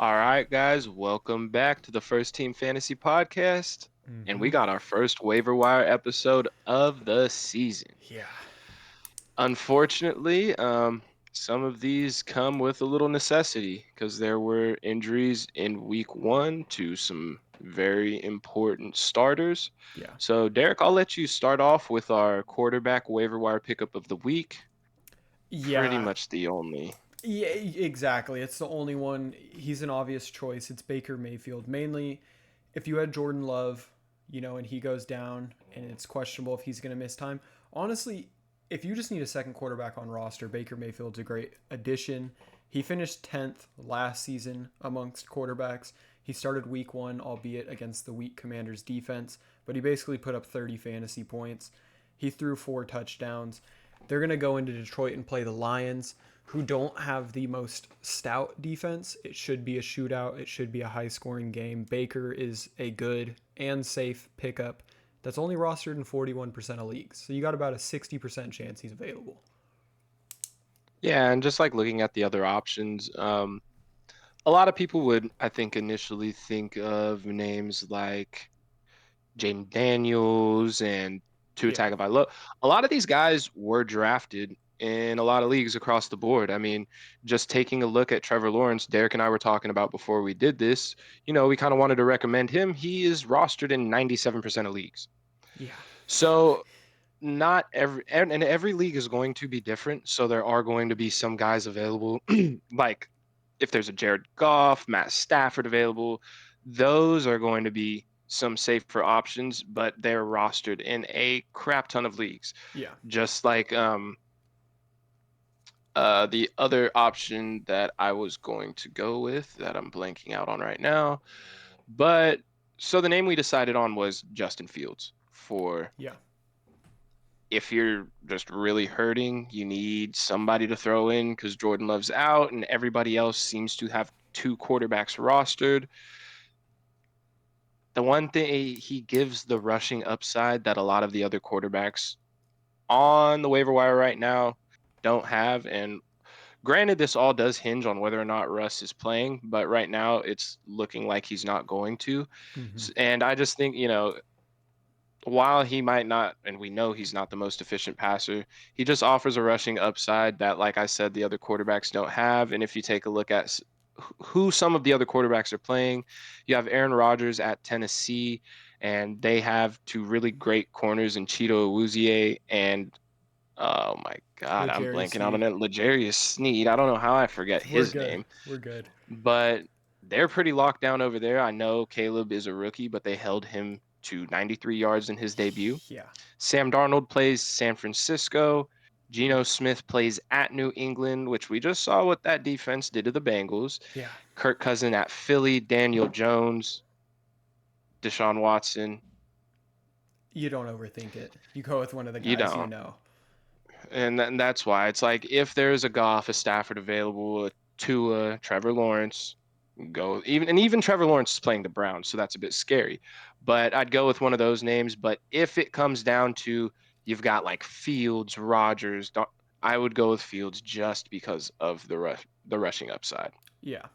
All right, guys, welcome back to the First Team Fantasy Podcast. And we Mm-hmm. got our first waiver wire episode of the season. Yeah. Unfortunately, some of these come with a little necessity because there were injuries in week one to some very important starters. Yeah. So, Derek, I'll let you start off with our quarterback waiver wire pickup of the week. Pretty Yeah. much the only. Yeah, exactly. It's the only one. He's an obvious choice. It's Baker Mayfield. Mainly if you had Jordan Love, and he goes down and it's questionable if he's going to miss time. Honestly, if you just need a second quarterback on roster, Baker Mayfield's a great addition. He finished 10th last season amongst quarterbacks. He started week 1, albeit against the weak Commanders defense, but he basically put up 30 fantasy points. He threw 4 touchdowns. They're going to go into Detroit and play the Lions, who don't have the most stout defense. It should be a shootout. It should be a high scoring game. Baker is a good and safe pickup that's only rostered in 41% of leagues. So you got about a 60% chance he's available. Yeah, and just like looking at the other options, a lot of people would, I think, initially think of names like Jaden Daniels and Tua Yeah. Tagovailoa. A lot of these guys were drafted in a lot of leagues across the board. I mean, just taking a look at Trevor Lawrence, Derek and I were talking about before we did this, we kind of wanted to recommend him. He is rostered in 97% of leagues. Yeah. So not every and every league is going to be different. So there are going to be some guys available, like if there's a Jared Goff, Matt Stafford available, those are going to be some safer options, but they're rostered in a crap ton of leagues. Yeah. Just like the other option that I was going to go with that I'm blanking out on right now. But so the name we decided on was Justin Fields for Yeah. if you're just really hurting, you need somebody to throw in because Jordan Love's out and everybody else seems to have two quarterbacks rostered. The one thing he gives the rushing upside that a lot of the other quarterbacks on the waiver wire right now don't have. And granted, this all does hinge on whether or not Russ is playing, but right now it's looking like he's not going to. Mm-hmm. And I just think, while he might not, and we know he's not the most efficient passer, he just offers a rushing upside that, like I said, the other quarterbacks don't have. And if you take a look at who some of the other quarterbacks are playing, you have Aaron Rodgers at Tennessee, and they have two really great corners in Cheeto Awuzie and oh my God, I'm Legarius blanking out on Sneed. it. L'Jarius Sneed. I don't know how I forget We're his good. name, We're good. but they're pretty locked down over there. I know Caleb is a rookie, but they held him to 93 yards in his debut. Yeah. Sam Darnold plays San Francisco. Geno Smith plays at New England, which we just saw what that defense did to the Bengals. Yeah. Kirk Cousin at Philly, Daniel Jones, Deshaun Watson. You don't overthink it. You go with one of the You guys you don't. know. And that's why it's like if there's a Goff, a Stafford available, a Tua, Trevor Lawrence, go even Trevor Lawrence is playing the Browns, so that's a bit scary. But I'd go with one of those names. But if it comes down to you've got like Fields, Rogers, I would go with Fields just because of the rushing upside. Yeah.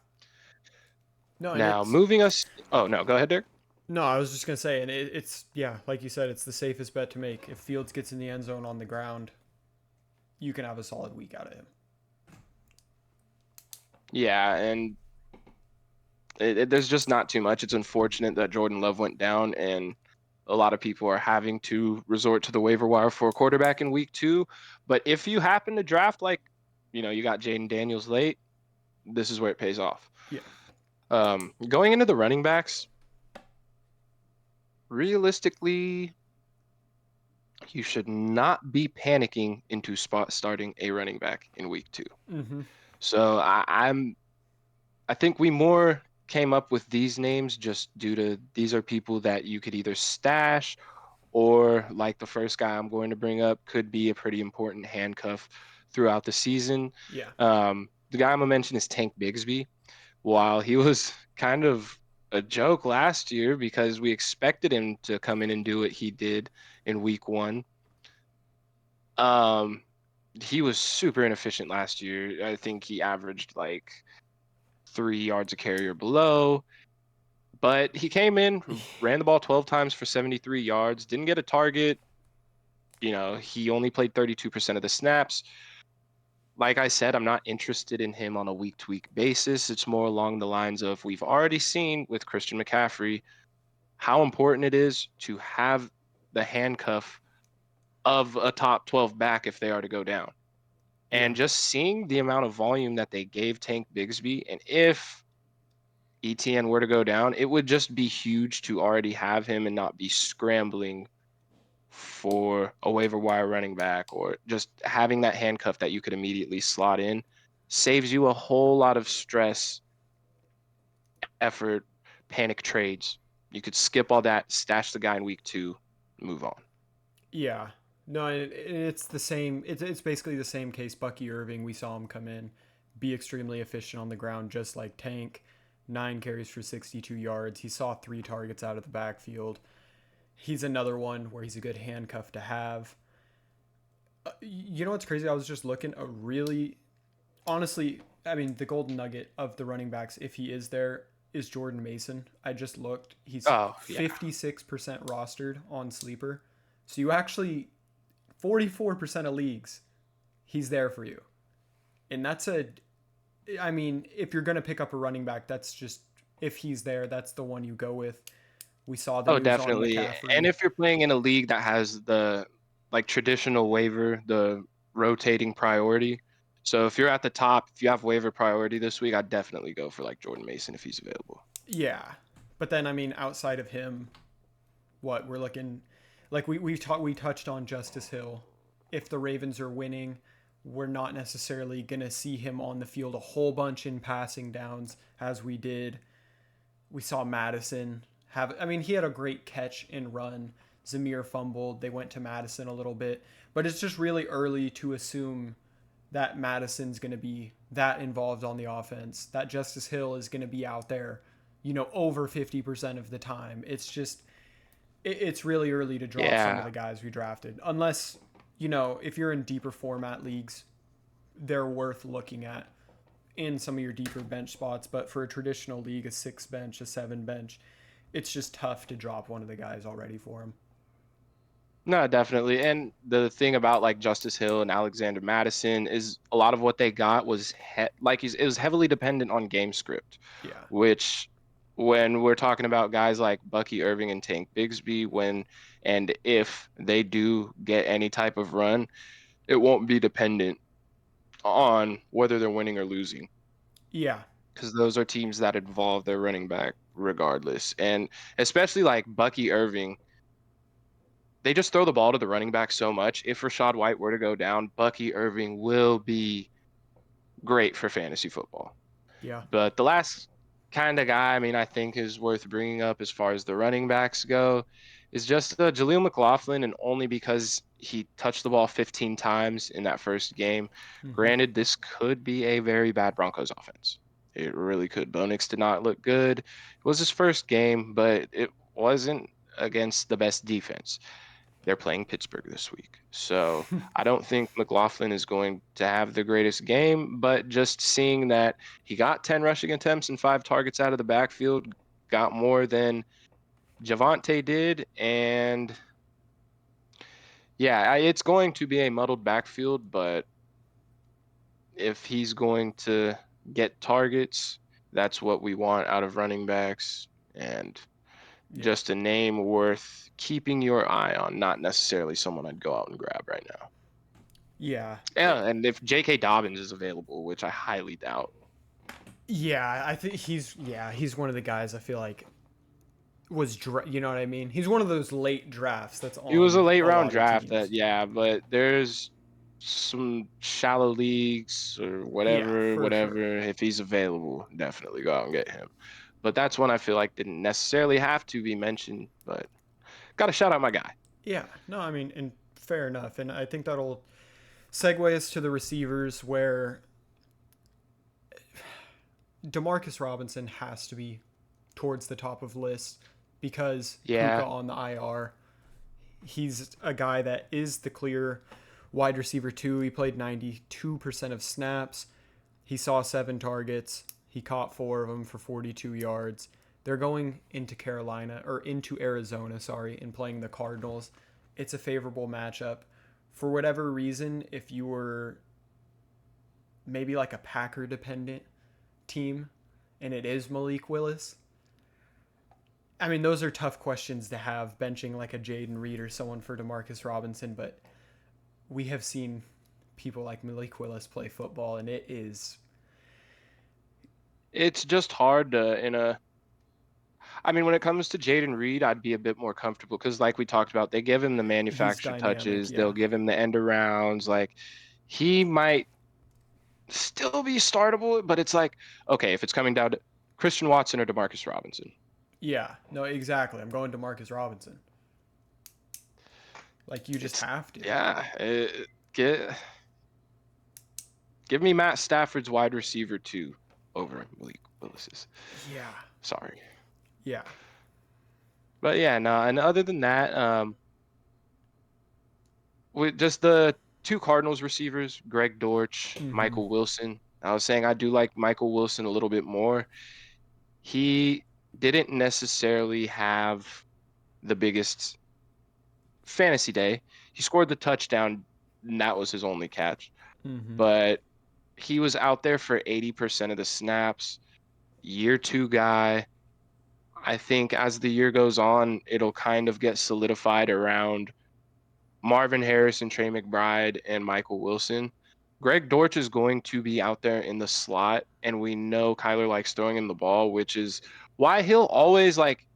No, and Now it's moving us. Oh no, go ahead, Derek. No, I was just gonna say, and it's yeah, like you said, it's the safest bet to make. If Fields gets in the end zone on the ground, you can have a solid week out of him. Yeah, and there's just not too much. It's unfortunate that Jordan Love went down, and a lot of people are having to resort to the waiver wire for a quarterback in week two. But if you happen to draft like, you got Jaden Daniels late, this is where it pays off. Yeah, Going into the running backs, realistically, you should not be panicking into spot starting a running back in week two. mm-hmm. So I think we more came up with these names just due to these are people that you could either stash or like the first guy I'm going to bring up could be a pretty important handcuff throughout the season. Yeah, The guy I'm gonna mention is Tank Bigsby. While he was kind of a joke last year because we expected him to come in and do what he did in week one, he was super inefficient last year. I think he averaged like 3 yards a carry or below. But he came in, ran the ball 12 times for 73 yards, didn't get a target. He only played 32% of the snaps. Like I said, I'm not interested in him on a week-to-week basis. It's more along the lines of we've already seen with Christian McCaffrey how important it is to have the handcuff of a top 12 back if they are to go down. Yeah. And just seeing the amount of volume that they gave Tank Bigsby, and if ETN were to go down, it would just be huge to already have him and not be scrambling for a waiver wire running back, or just having that handcuff that you could immediately slot in saves you a whole lot of stress, effort, panic trades. You could skip all that, stash the guy in week 2, move on. Yeah. No, it's the same. It's basically the same case. Bucky Irving, we saw him come in, be extremely efficient on the ground, just like Tank. 9 carries for 62 yards. He saw 3 targets out of the backfield. He's another one where he's a good handcuff to have. You know what's crazy? I was just looking a really, honestly, I mean, the golden nugget of the running backs, if he is there, is Jordan Mason. I just looked. He's Oh, yeah. 56% rostered on Sleeper. So you actually, 44% of leagues, he's there for you. And I mean, if you're going to pick up a running back, that's just, if he's there, that's the one you go with. We saw the news Definitely. on McCaffrey. And if you're playing in a league that has the traditional waiver, the rotating priority. So if you're at the top, if you have waiver priority this week, I'd definitely go for Jordan Mason if he's available. Yeah. But then, I mean, outside of him, what we're looking, we touched on Justice Hill. If the Ravens are winning, we're not necessarily going to see him on the field a whole bunch in passing downs as we did. We saw Mattison he had a great catch and run. Zamir fumbled. They went to Mattison a little bit. But it's just really early to assume that Madison's going to be that involved on the offense, that Justice Hill is going to be out there, over 50% of the time. It's just, it's really early to drop some of the guys we drafted. Unless, if you're in deeper format leagues, they're worth looking at in some of your deeper bench spots. But for a traditional league, a 6 bench, a 7 bench, it's just tough to drop one of the guys already for him. No, definitely. And the thing about Justice Hill and Alexander Mattison is a lot of what they got was it was heavily dependent on game script. Yeah. Which, when we're talking about guys like Bucky Irving and Tank Bigsby, if they do get any type of run, it won't be dependent on whether they're winning or losing. Yeah. Because those are teams that involve their running back regardless. And especially Bucky Irving, they just throw the ball to the running back so much. If Rachaad White were to go down, Bucky Irving will be great for fantasy football. Yeah. But the last kind of guy, I think is worth bringing up as far as the running backs go is just Jaleel McLaughlin, and only because he touched the ball 15 times in that first game. Mm-hmm. Granted, this could be a very bad Broncos offense. It really could. Bo Nix did not look good. It was his first game, but it wasn't against the best defense. They're playing Pittsburgh this week. So I don't think McLaughlin is going to have the greatest game, but just seeing that he got 10 rushing attempts and 5 targets out of the backfield, got more than Javonte did. And yeah, it's going to be a muddled backfield, but if he's going to get targets, that's what we want out of running backs. And just a name worth keeping your eye on, not necessarily someone I'd go out and grab right now. Yeah. Yeah, and if J.K. Dobbins is available, which I highly doubt. Yeah, I think he's one of the guys I feel like you know what I mean? He's one of those late drafts that's on. It was a late round draft teams. but there's some shallow leagues or whatever. Sure. If he's available, definitely go out and get him. But that's one I feel like didn't necessarily have to be mentioned, but got to shout out my guy. Yeah, no, and fair enough. And I think that'll segue us to the receivers, where Demarcus Robinson has to be towards the top of list because Puka on the IR. He's a guy that is the clear wide receiver 2. He played 92% of snaps. He saw 7 targets. He caught 4 of them for 42 yards. They're going into Arizona, and playing the Cardinals. It's a favorable matchup. For whatever reason, if you were maybe like a Packer dependent team and it is Malik Willis, I mean, those are tough questions to have benching like a Jaden Reed or someone for Demarcus Robinson, but we have seen people like Malik Willis play football, and It's just hard to I mean, when it comes to Jaden Reed, I'd be a bit more comfortable because, like we talked about, they give him the he's manufactured dynamic. touches. They'll Yeah. give him the end arounds. Like, he might still be startable, but it's like, okay, if it's coming down to Christian Watson or Demarcus Robinson. Yeah. No, exactly. I'm going to Demarcus Robinson. Like, you just It's have to. yeah. Give me Matt Stafford's wide receiver 2 over Malik Willis's. Yeah. Sorry. Yeah. But yeah, no, and other than that, with just the 2 Cardinals receivers, Greg Dortch, Mm-hmm. Michael Wilson. I was saying I do like Michael Wilson a little bit more. He didn't necessarily have the biggest fantasy day. He scored the touchdown, and that was his only catch. Mm-hmm. But he was out there for 80% of the snaps. Year 2 guy. I think as the year goes on, it'll kind of get solidified around Marvin Harrison, Trey McBride, and Michael Wilson. Greg Dortch is going to be out there in the slot, and we know Kyler likes throwing in the ball, which is why he'll always like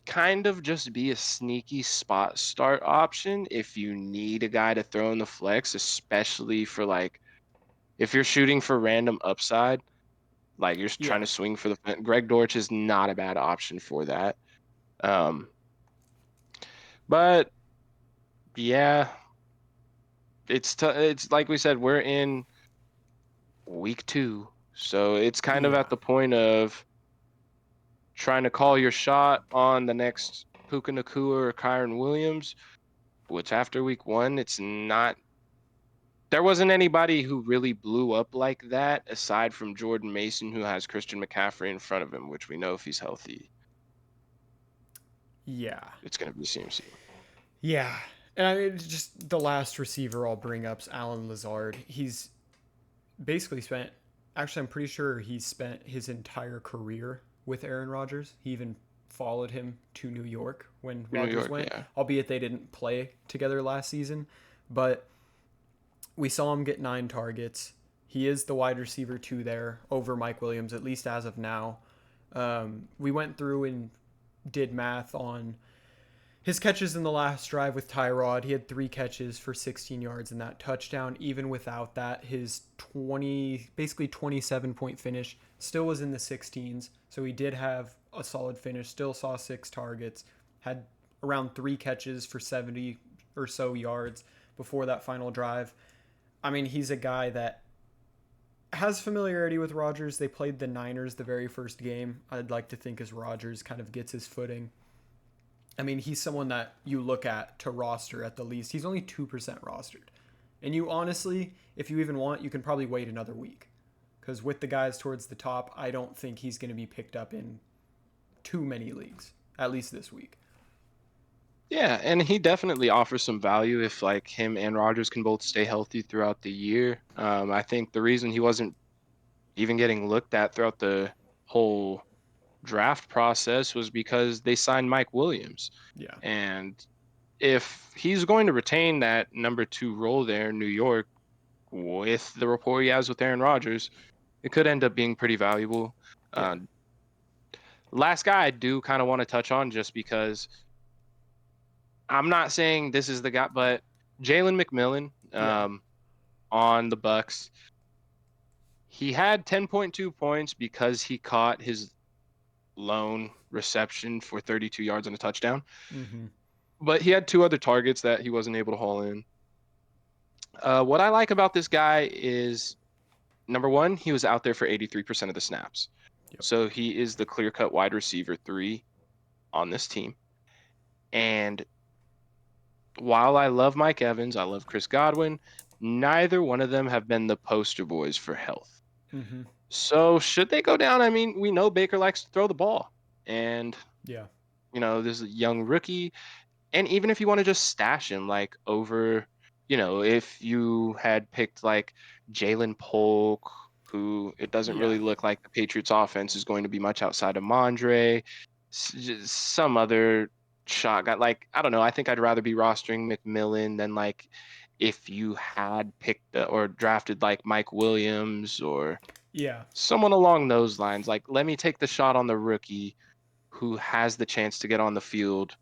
kind of just be a sneaky spot start option if you need a guy to throw in the flex, especially for like if you're shooting for random upside, like you're just trying Yeah. to swing for the Greg Dortch is not a bad option for that. Um, but yeah, it's like we said, we're in week 2, so it's kind of Yeah. at the point of trying to call your shot on the next Puka Nakua or Kyron Williams, which after week 1, it's not. There wasn't anybody who really blew up like that aside from Jordan Mason, who has Christian McCaffrey in front of him, which we know if he's healthy, Yeah. it's going to be CMC. Yeah. And I mean, just the last receiver I'll bring up's Alan Lazard. He's basically spent, actually, I'm pretty sure he spent his entire career with Aaron Rodgers. He even followed him to New York when New Rodgers York, went, yeah. albeit they didn't play together last season. But we saw him get 9 targets. He is the wide receiver 2 there over Mike Williams, at least as of now. We went through and did math on his catches in the last drive with Tyrod. He had 3 catches for 16 yards in that touchdown. Even without that, his 27-point finish still was in the 16s. So he did have a solid finish, still saw 6 targets, had around 3 catches for 70 or so yards before that final drive. I mean, he's a guy that has familiarity with Rodgers. They played the Niners the very first game. I'd like to think as Rodgers kind of gets his footing. I mean, he's someone that you look at to roster at the least. He's only 2% rostered. And you honestly, if you even want, you can probably wait another week. Because with the guys towards the top, I don't think he's going to be picked up in too many leagues, at least this week. Yeah, and he definitely offers some value if like him and Rodgers can both stay healthy throughout the year. I think the reason he wasn't even getting looked at throughout the whole draft process was because they signed Mike Williams. Yeah. And if he's going to retain that number 2 role there in New York with the rapport he has with Aaron Rodgers, it could end up being pretty valuable. Yeah. Last guy I do kind of want to touch on just because I'm not saying this is the guy, but Jalen McMillan Yeah. on the Bucks, he had 10.2 points because he caught his lone reception for 32 yards and a touchdown. Mm-hmm. But he had 2 other targets that he wasn't able to haul in. What I like about this guy is, number 1, he was out there for 83% of the snaps. Yep. So he is the clear-cut wide receiver 3 on this team. And while I love Mike Evans, I love Chris Godwin, neither one of them have been the poster boys for health. Mm-hmm. So should they go down? I mean, we know Baker likes to throw the ball, and Yeah. this is a young rookie. And even if you want to just stash him, like over, if you had picked like Jalen Polk, who it doesn't Yeah. really look like the Patriots offense is going to be much outside of Mondre, just some other shot guy. Like, I don't know. I think I'd rather be rostering McMillan than like if you had picked or drafted like Mike Williams or Yeah. someone along those lines. Like, let me take the shot on the rookie who has the chance to get on the field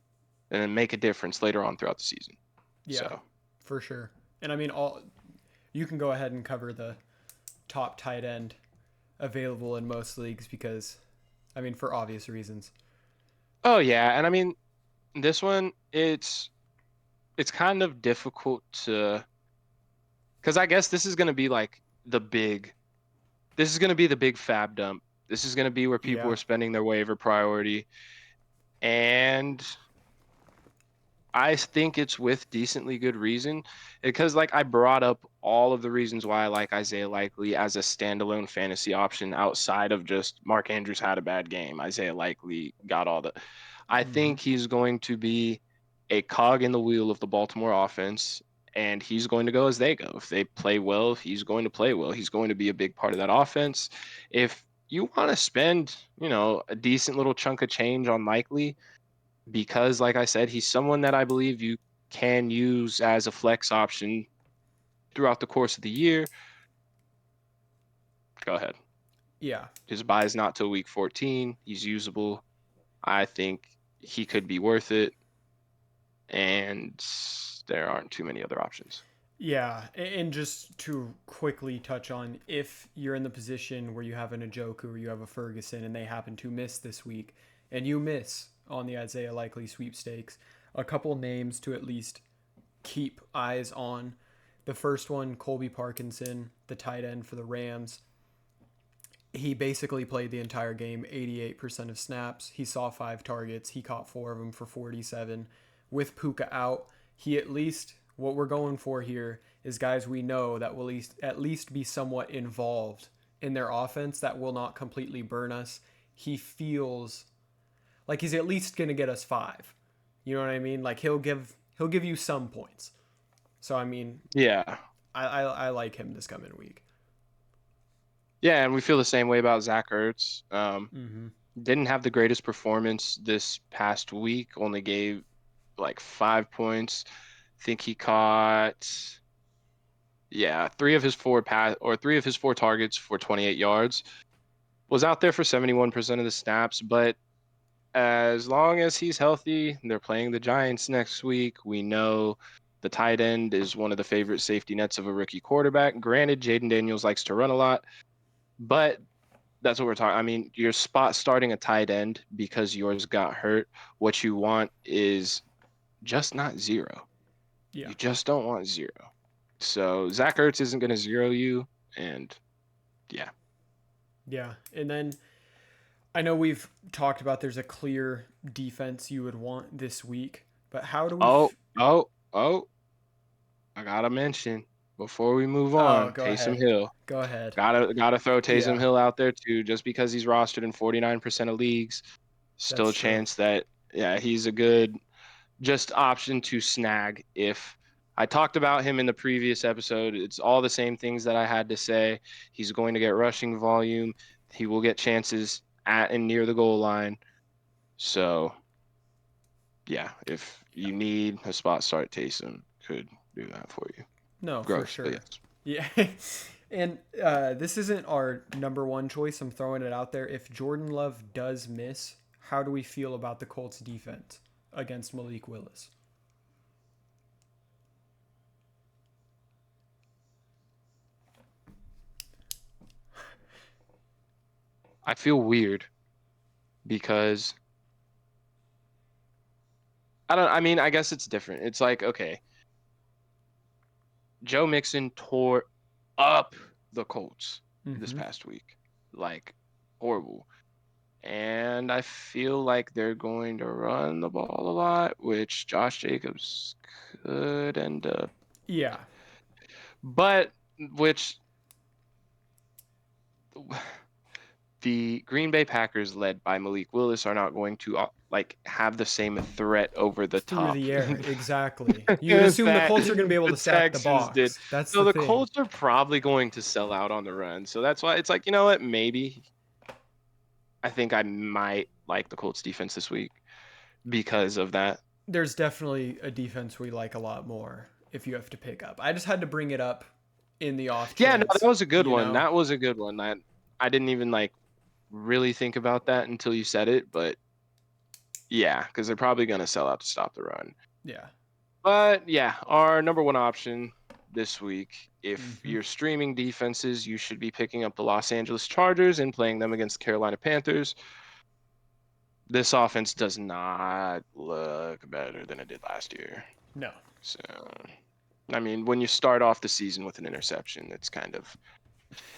and then make a difference later on throughout the season. Yeah. So, For sure. And I mean, all you can go ahead and cover the top tight end available in most leagues because, I mean, for obvious reasons. oh yeah, and I mean this one, it's kind of difficult to, because I guess this is going to be like this is going to be the big fab dump. This is going to be where people Yeah. are spending their waiver priority, and I think it's with decently good reason because like I brought up all of the reasons why I like Isaiah Likely as a standalone fantasy option outside of just Mark Andrews had a bad game. Isaiah Likely got all the I Mm-hmm. think he's going to be a cog in the wheel of the Baltimore offense, and he's going to go as they go. If they play well, he's going to play well. He's going to be a big part of that offense. If you want to spend, a decent little chunk of change on Likely, because, like I said, he's someone that I believe you can use as a flex option throughout the course of the year. Go ahead. Yeah. His buy is not till week 14. He's usable. I think he could be worth it, and there aren't too many other options. Yeah, and just to quickly touch on, if you're in the position where you have an Njoku or you have a Ferguson and they happen to miss this week, and you miss on the Isaiah Likely sweepstakes, a couple names to at least keep eyes on. The first one, Colby Parkinson, the tight end for the Rams. He basically played the entire game, 88% of snaps. He saw 5 targets. He caught 4 of them for 47. With Puka out, he at least, what we're going for here is guys we know that will at least be somewhat involved in their offense that will not completely burn us. He feels like he's at least going to get us 5. You know what I mean? Like he'll give you some points. So I mean, Yeah. I like him this coming week. Yeah, and we feel the same way about Zach Ertz. Mm-hmm. Didn't have the greatest performance this past week, only gave like 5 points. I think he caught, yeah, three of his four targets for 28 yards. Was out there for 71% of the snaps, but as long as he's healthy, they're playing the Giants next week. We know the tight end is one of the favorite safety nets of a rookie quarterback. Granted, Jaden Daniels likes to run a lot, but that's what we're talking. I mean, you're spot starting a tight end because yours got hurt. What you want is just not zero. Yeah. You just don't want zero. So Zach Ertz isn't going to zero you, and yeah. Yeah. And then I know we've talked about there's a clear defense you would want this week, but how do we? Oh, oh, oh! I gotta mention before we move Oh, on, go Taysom ahead. Hill. Go ahead. Gotta throw Taysom Yeah, Hill out there too, just because he's rostered in 49% of leagues. Still that's a true. chance that yeah, he's a good just option to snag if I talked about him in the previous episode. It's all the same things that I had to say. He's going to get rushing volume. He will get chances at and near the goal line. So, yeah, if you need a spot start, Taysom could do that for you. No, for Gross, but sure. yes. Yeah. And this isn't our number one choice. I'm throwing it out there. If Jordan Love does miss, how do we feel about the Colts defense against Malik Willis? I feel weird because I mean, I guess it's different. It's like, okay, Joe Mixon tore up the Colts this Mm-hmm. past week. Like horrible. And I feel like they're going to run the ball a lot, which Josh Jacobs could end up. Yeah. But which the Green Bay Packers, led by Malik Willis, are not going to like have the same threat over the Through top the air, exactly. You would assume the that Colts are going to be able the to stack the Texans did. box. That's So the the thing. Colts are probably going to sell out on the run. So that's why it's like, you know what? Maybe I think I might like the Colts defense this week because of that. There's definitely a defense we like a lot more if you have to pick up. I just had to bring it up in the off Yeah, no, that chance, was a good you one. know? That was a good one. I didn't even like really think about that until you said it, but yeah, because they're probably going to sell out to stop the run. Yeah. But yeah, our number one option this week, if Hmm. you're streaming defenses, you should be picking up the Los Angeles Chargers and playing them against the Carolina Panthers. This offense does not look better than it did last year. No. So, I mean, when you start off the season with an interception, it's kind of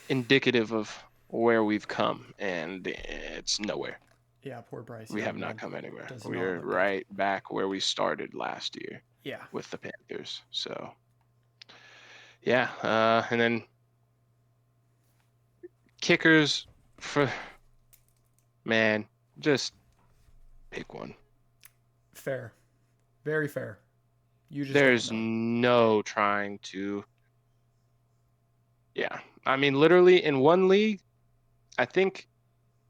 indicative of where we've come, and it's nowhere. Yeah, poor Bryce We Young, have not man. come anywhere. Does not We're look good. right back where we started last year Yeah. with the Panthers. So, yeah. And then kickers for, man, just pick one. Fair. Very fair. You just don't There's know. no trying to, yeah. I mean, literally in one league, I think,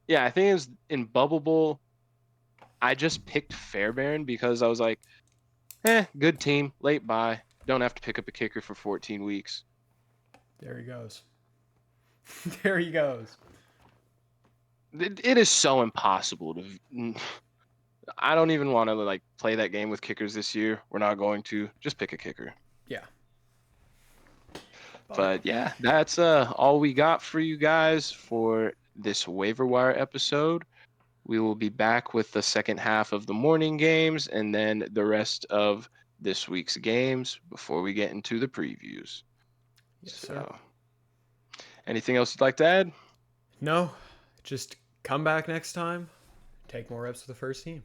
yeah, I think it was in Bubble Bowl. I just picked Fairbairn because I was like, good team, late bye. Don't have to pick up a kicker for 14 weeks. There he goes. There he goes. It is so impossible to. I don't even want to like play that game with kickers this year. We're not going to. Just pick a kicker. Yeah. But yeah, that's all we got for you guys for this waiver wire episode. We will be back with the second half of the morning games and then the rest of this week's games before we get into the previews. Yes, sir. So, anything else you'd like to add? No, just come back next time. Take more reps with the first team.